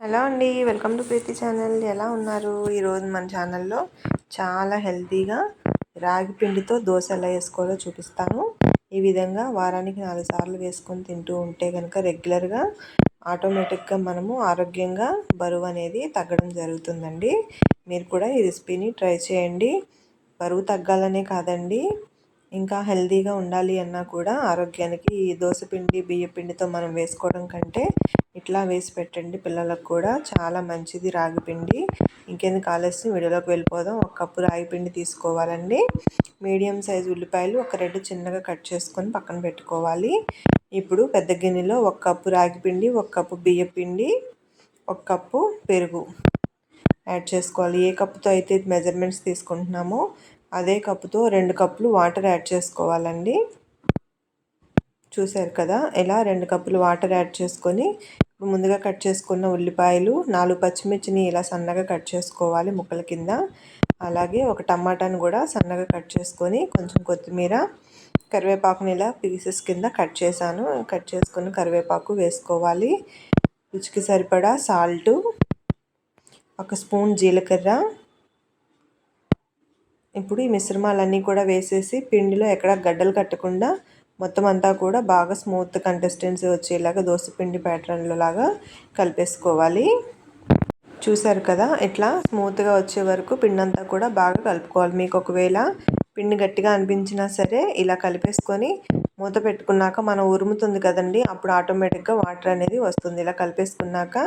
Hello అండి, welcome to Preethi channel. ఎలా ఉన్నారు? ఈరోజు మన ఛానల్లో చాలా హెల్తీగా రాగి పిండితో దోశ ఎలా వేసుకోవాలో చూపిస్తాను. ఈ విధంగా వారానికి 4 సార్లు వేసుకొని తింటూ ఉంటే కనుక రెగ్యులర్గా ఆటోమేటిక్గా మనము ఆరోగ్యంగా బరువు అనేది తగ్గడం జరుగుతుందండి. మీరు కూడా ఈ రెసిపీని ట్రై చేయండి. బరువు తగ్గాలనే కాదండి, ఇంకా హెల్తీగా ఉండాలి అన్నా కూడా ఆరోగ్యానికి ఈ దోసపిండి బియ్య పిండితో మనం వేసుకోవడం కంటే ఇట్లా వేసి పెట్టండి. పిల్లలకు కూడా చాలా మంచిది రాగి పిండి. ఇంకెందుకు ఆలస్యం, వీడియోలోకి వెళ్ళిపోదాం. 1 కప్పు రాగి పిండి తీసుకోవాలండి. మీడియం సైజు ఉల్లిపాయలు ఒక 2 చిన్నగా కట్ చేసుకొని పక్కన పెట్టుకోవాలి. ఇప్పుడు పెద్ద గిన్నెలో 1 కప్పు రాగి పిండి, 1 కప్పు బియ్య పిండి, 1 కప్పు పెరుగు యాడ్ చేసుకోవాలి. ఏ కప్పుతో అయితే మెజర్మెంట్స్ తీసుకుంటున్నామో అదే కప్పుతో 2 కప్పులు వాటర్ యాడ్ చేసుకోవాలండి. చూసారు కదా, ఇలా 2 కప్పులు వాటర్ యాడ్ చేసుకొని ముందుగా కట్ చేసుకున్న ఉల్లిపాయలు, 4 పచ్చిమిర్చిని ఇలా సన్నగా కట్ చేసుకోవాలి ముక్కల కింద. అలాగే ఒక టమాటాను కూడా సన్నగా కట్ చేసుకొని, కొంచెం కొత్తిమీర, కరివేపాకుని ఇలా పీసెస్ కింద కట్ చేశాను. కట్ చేసుకుని కరివేపాకు వేసుకోవాలి. రుచికి సరిపడా సాల్టు, 1 స్పూన్ జీలకర్ర. ఇప్పుడు ఈ మిశ్రమాలన్నీ కూడా వేసేసి పిండిలో ఎక్కడ గడ్డలు కట్టకుండా మొత్తం అంతా కూడా బాగా స్మూత్ కన్సిస్టెన్సీ వచ్చేలాగా దోసపిండి ప్యాటర్న్లో లాగా కలిపేసుకోవాలి. చూసారు కదా, ఇట్లా స్మూత్గా వచ్చే వరకు పిండి అంతా కూడా బాగా కలుపుకోవాలి. మీకు ఒకవేళ పిండి గట్టిగా అనిపించినా సరే ఇలా కలిపేసుకొని మూత పెట్టుకున్నాక మనం ఉరుముతుంది కదండి, అప్పుడు ఆటోమేటిక్గా వాటర్ అనేది వస్తుంది. ఇలా కలిపేసుకున్నాక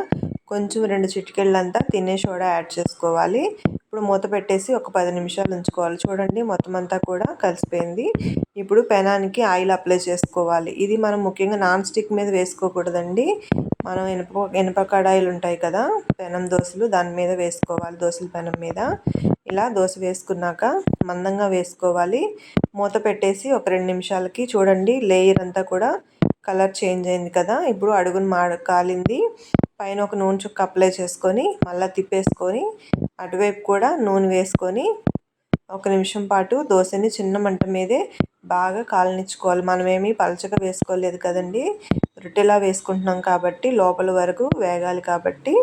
కొంచెం 2 చిటికెళ్ళంతా తినే సోడా యాడ్ చేసుకోవాలి. ఇప్పుడు మూత పెట్టేసి ఒక 10 నిమిషాలు ఉంచుకోవాలి. చూడండి, మొత్తం అంతా కూడా కలిసిపోయింది. ఇప్పుడు పెనానికి ఆయిల్ అప్లై చేసుకోవాలి. ఇది మనం ముఖ్యంగా నాన్ స్టిక్ మీద వేసుకోకూడదండి. మనం ఇనుప కడాయిలు ఉంటాయి కదా, పెనం దోశలు, దాని మీద వేసుకోవాలి. దోశల పెనం మీద ఇలా దోశ వేసుకున్నాక మందంగా వేసుకోవాలి. మూత పెట్టేసి ఒక 2 నిమిషాలకి చూడండి, లేయర్ అంతా కూడా కలర్ చేంజ్ అయింది కదా. ఇప్పుడు అడుగున కాలింది. పైన ఒక నూనె చుక్క అప్లై చేసుకొని మళ్ళీ తిప్పేసుకొని అటువైపు కూడా నూనె వేసుకొని 1 నిమిషం పాటు దోశని చిన్న మంట మీదే బాగా కాలనిచ్చుకోవాలి. మనమేమి పలచగా వేసుకోలేదు కదండి, రొట్టెలా వేసుకుంటున్నాం కాబట్టి లోపల వరకు వేగాలి కాబట్టి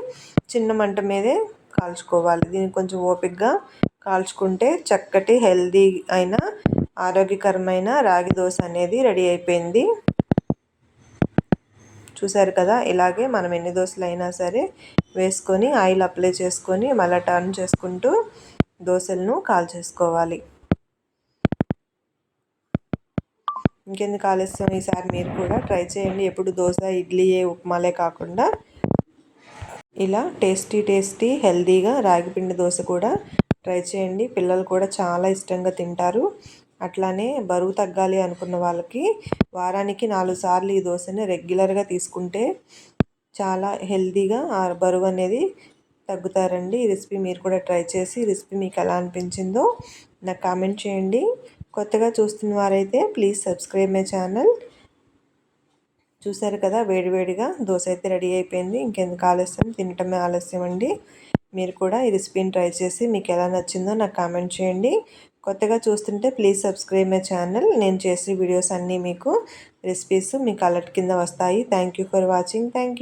చిన్న మంట మీదే కాల్చుకోవాలి. దీన్ని కొంచెం ఓపికగా కాల్చుకుంటే చక్కటి హెల్తీ అయిన ఆరోగ్యకరమైన రాగి దోశ అనేది రెడీ అయిపోయింది. చూసారు కదా, ఇలాగే మనం ఎన్ని దోశలు అయినా సరే వేసుకొని ఆయిల్ అప్లై చేసుకొని మళ్ళీ టర్న్ చేసుకుంటూ దోశలను కాల్చేసుకోవాలి. ఇంకెందుకు ఆలస్యం, ఈసారి మీరు కూడా ట్రై చేయండి. ఎప్పుడు దోశ, ఇడ్లీ, ఉప్మాలే కాకుండా ఇలా టేస్టీ హెల్తీగా రాగిపిండి దోశ కూడా ట్రై చేయండి. పిల్లలు కూడా చాలా ఇష్టంగా తింటారు. అట్లానే బరువు తగ్గాలి అనుకున్న వాళ్ళకి వారానికి 4 సార్లు ఈ దోశని రెగ్యులర్గా తీసుకుంటే చాలా హెల్తీగా బరువు అనేది తగ్గుతారండి. ఈ రెసిపీ మీరు కూడా ట్రై చేసి ఈ రెసిపీ మీకు ఎలా అనిపించిందో నాకు కామెంట్ చేయండి. కొత్తగా చూస్తున్న వారైతే ప్లీజ్ సబ్స్క్రైబ్ మై ఛానల్. చూసారు కదా, వేడివేడిగా దోశ అయితే రెడీ అయిపోయింది. ఇంకెందుకు ఆలస్యం, తినటమే ఆలస్యం అండి. మీరు కూడా ఈ రెసిపీని ట్రై చేసి మీకు ఎలా నచ్చిందో నాకు కామెంట్ చేయండి. కొత్తగా చూస్తుంటే ప్లీజ్ సబ్స్క్రైబ్ మై ఛానల్. నేను చేసే వీడియోస్ అన్నీ మీకు రెసిపీస్ మీకు అలర్ట్ కింద వస్తాయి. Thank you for watching. Thank you.